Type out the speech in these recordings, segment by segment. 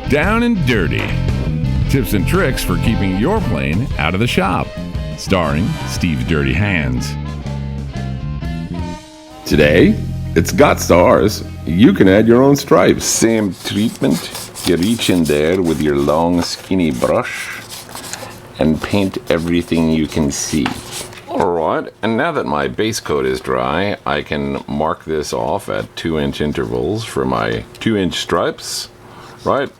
Down and Dirty. Tips and tricks for keeping your plane out of the shop. Starring Steve's Dirty Hands. Today, it's got stars. You can add your own stripes. Same treatment. You reach in there with your long, skinny brush and paint everything you can see. Alright, and now that my base coat is dry, I can mark this off at 2-inch intervals for my 2-inch stripes. Right?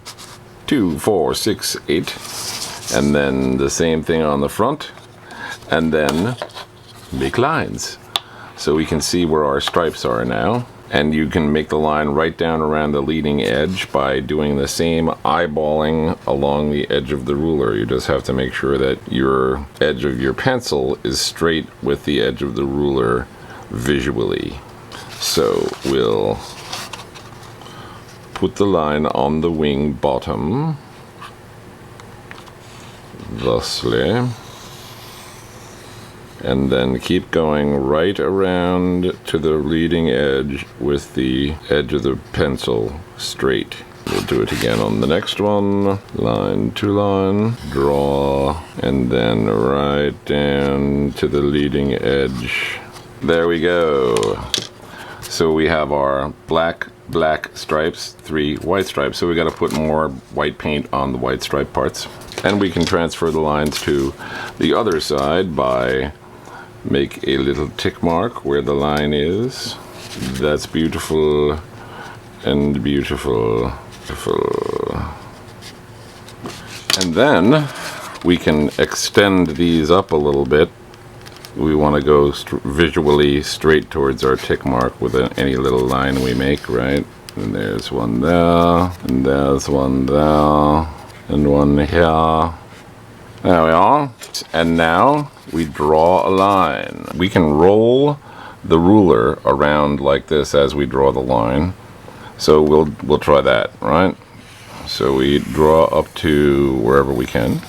2, 4, 6, 8. And then the same thing on the front. And then make lines. So we can see where our stripes are now. And you can make the line right down around the leading edge by doing the same eyeballing along the edge of the ruler. You just have to make sure that your edge of your pencil is straight with the edge of the ruler visually. So we'll put the line on the wing bottom, thusly. And then keep going right around to the leading edge with the edge of the pencil straight. We'll do it again on the next one. Line to line, draw, and then right down to the leading edge. There we go. So we have our black stripes, 3 white stripes. So we got to put more white paint on the white stripe parts. And we can transfer the lines to the other side by make a little tick mark where the line is. That's beautiful and beautiful. And then we can extend these up a little bit. We want to go visually straight towards our tick mark with any little line we make, right? And there's one there, and there's one there, and one here. There we are. And now we draw a line. We can roll the ruler around like this as we draw the line. So we'll try that, right? So we draw up to wherever we can,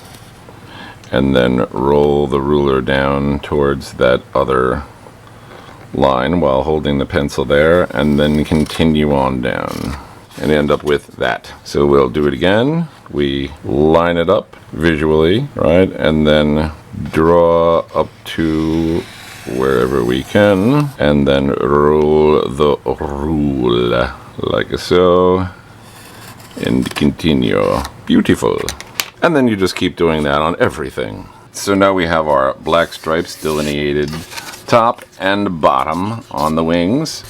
and then roll the ruler down towards that other line while holding the pencil there, and then continue on down and end up with that. So we'll do it again. We line it up visually, right? And then draw up to wherever we can, and then roll the rule like so, and continue. Beautiful. And then you just keep doing that on everything. So now we have our black stripes delineated top and bottom on the wings,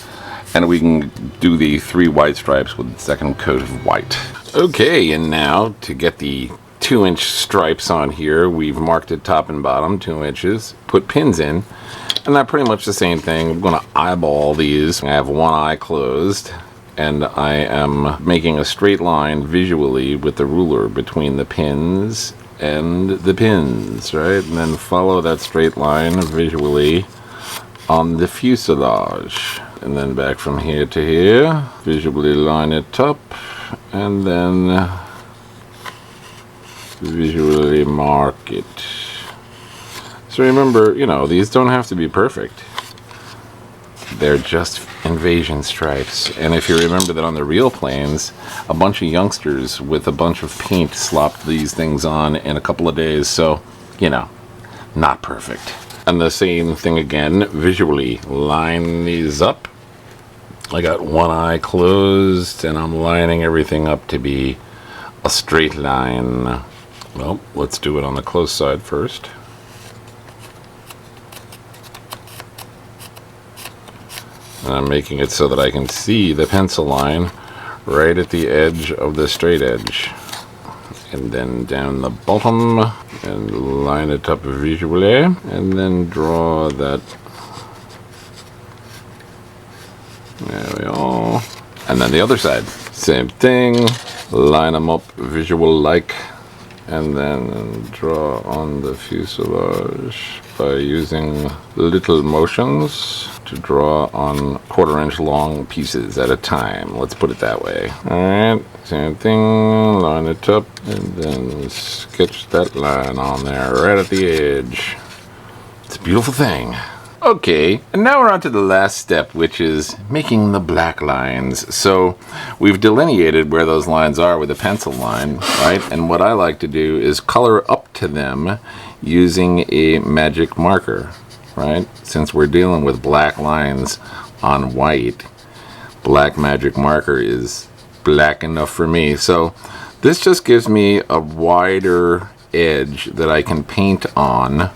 and we can do the 3 white stripes with the second coat of white. Okay, and now to get the 2-inch stripes on here, we've marked it top and bottom 2 inches, put pins in, and that's pretty much the same thing. I'm going to eyeball these. I have one eye closed, and I am making a straight line visually with the ruler between the pins and the pins, right? And then follow that straight line visually on the fuselage. And then back from here to here, visually line it up, and then visually mark it. So remember, you know, these don't have to be perfect. They're just invasion stripes. And if you remember that on the real planes, a bunch of youngsters with a bunch of paint slopped these things on in a couple of days. So, you know, not perfect. And the same thing again, visually line these up. I got one eye closed, and I'm lining everything up to be a straight line. Well, let's do it on the close side first. And I'm making it so that I can see the pencil line right at the edge of the straight edge. And then down the bottom, and line it up visually, and then draw that. There we are. And then the other side, same thing, line them up visual like, and then draw on the fuselage by using little motions to draw on 1/4 inch long pieces at a time. Let's put it that way. Alright, same thing, line it up, and then sketch that line on there right at the edge. It's a beautiful thing. Okay, and now we're on to the last step, which is making the black lines. So we've delineated where those lines are with a pencil line, right? And what I like to do is color up to them using a magic marker, right? Since we're dealing with black lines on white, black magic marker is black enough for me. So this just gives me a wider edge that I can paint on,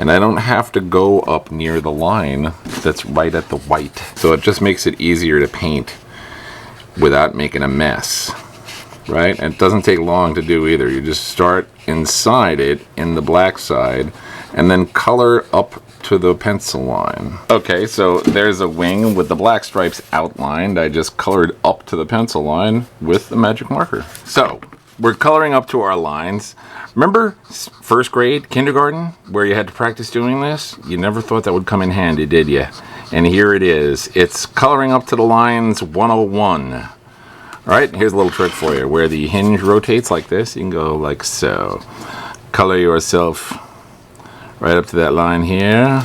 and I don't have to go up near the line that's right at the white. So it just makes it easier to paint without making a mess, right? And it doesn't take long to do either. You just start inside it in the black side and then color up to the pencil line. Okay, so there's a wing with the black stripes outlined. I just colored up to the pencil line with the magic marker. So we're coloring up to our lines. Remember first grade, kindergarten, where you had to practice doing this? You never thought that would come in handy, did you? And here it is. It's coloring up to the lines 101. All right, here's a little trick for you. Where the hinge rotates like this, you can go like so. Color yourself right up to that line here,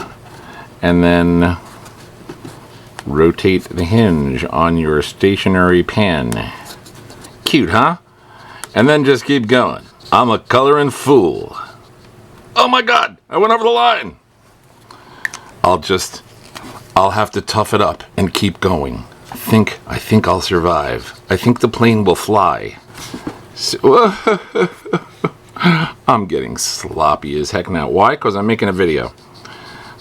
and then rotate the hinge on your stationary pen. Cute, huh? And then just keep going. I'm a coloring fool. Oh my God, I went over the line. I'll have to tough it up and keep going. I think I'll survive. I think the plane will fly. So, I'm getting sloppy as heck now. Why? Because I'm making a video.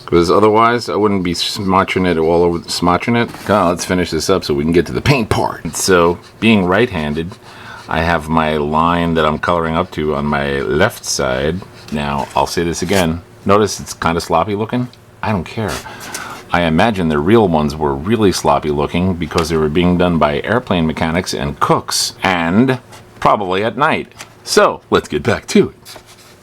Because otherwise I wouldn't be smotching it all over. Smotching it? Now let's finish this up so we can get to the paint part. So, being right-handed, I have my line that I'm coloring up to on my left side. Now, I'll say this again. Notice it's kind of sloppy looking? I don't care. I imagine the real ones were really sloppy looking because they were being done by airplane mechanics and cooks, and probably at night. So, let's get back to it.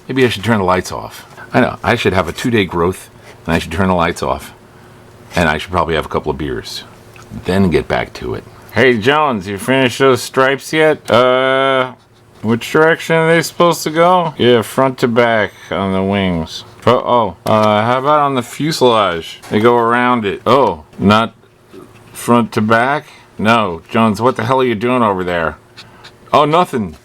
Maybe I should turn the lights off. I know, I should have a 2-day growth, and I should turn the lights off, and I should probably have a couple of beers. Then get back to it. Hey Jones, you finished those stripes yet? Which direction are they supposed to go? Yeah, front to back on the wings. How about on the fuselage? They go around it. Oh, not front to back? No, Jones, what the hell are you doing over there? Oh, nothing.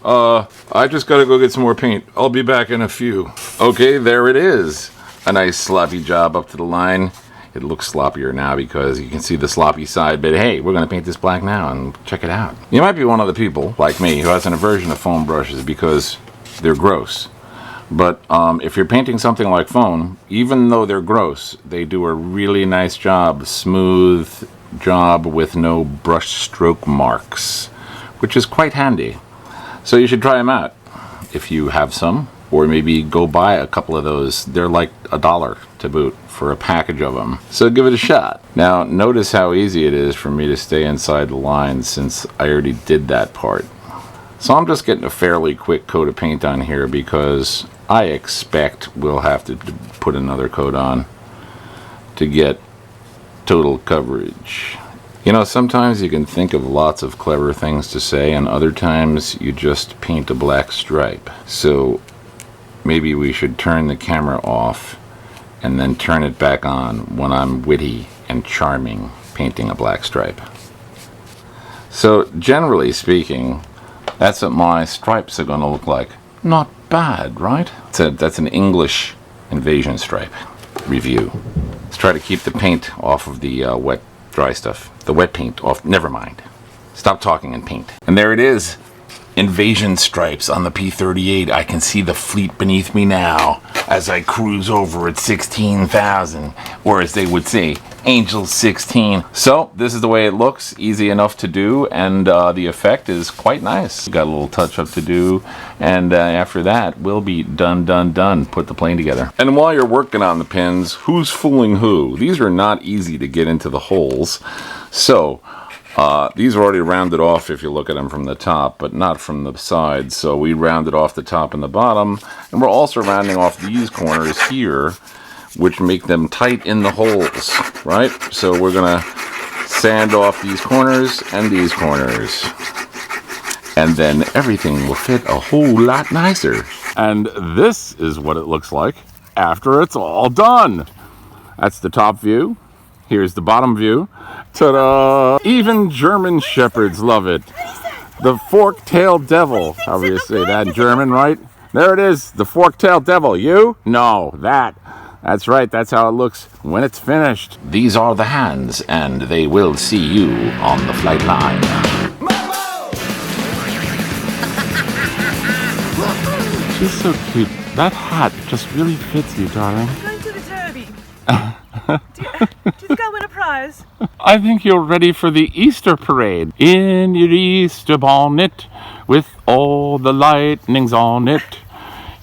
I just gotta go get some more paint. I'll be back in a few. Okay, there it is. A nice sloppy job up to the line. It looks sloppier now because you can see the sloppy side, but hey, we're going to paint this black now and check it out. You might be one of the people, like me, who has an aversion to foam brushes because they're gross. But if you're painting something like foam, even though they're gross, they do a really nice job, smooth job with no brush stroke marks, which is quite handy. So you should try them out if you have some, or maybe go buy a couple of those. They're like $1 to boot for a package of them. So give it a shot. Now notice how easy it is for me to stay inside the lines since I already did that part. So I'm just getting a fairly quick coat of paint on here because I expect we'll have to put another coat on to get total coverage. You know, sometimes you can think of lots of clever things to say, and other times you just paint a black stripe. So maybe we should turn the camera off and then turn it back on when I'm witty and charming painting a black stripe. So generally speaking, that's what my stripes are going to look like. Not bad, right? That's an English invasion stripe review. Let's try to keep the paint off of the wet, dry stuff. The wet paint off. Never mind. Stop talking and paint. And there it is. Invasion stripes on the P-38. I can see the fleet beneath me now as I cruise over at 16,000, or as they would say, Angel 16. So this is the way it looks, easy enough to do, and the effect is quite nice. Got a little touch up to do, and after that we'll be done. Put the plane together. And while you're working on the pins, who's fooling who? These are not easy to get into the holes. So these are already rounded off if you look at them from the top, but not from the sides. So we rounded off the top and the bottom, and we're also rounding off these corners here, which make them tight in the holes, right? So we're gonna sand off these corners and these corners, and then everything will fit a whole lot nicer. And this is what it looks like after it's all done. That's the top view. Here's the bottom view. Ta-da! Even German shepherds love it. The fork-tailed devil. How do you say that in German, right? There it is, the fork-tailed devil. You? No, that. That's right, that's how it looks when it's finished. These are the hands, and they will see you on the flight line. She's so cute. That hat just really fits you, darling. I'm going to the Derby. do you think I'll win a prize? I think you're ready for the Easter parade. In your Easter bonnet, with all the lightnings on it,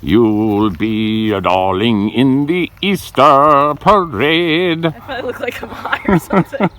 you'll be a darling in the Easter parade. I look like I'm high or something.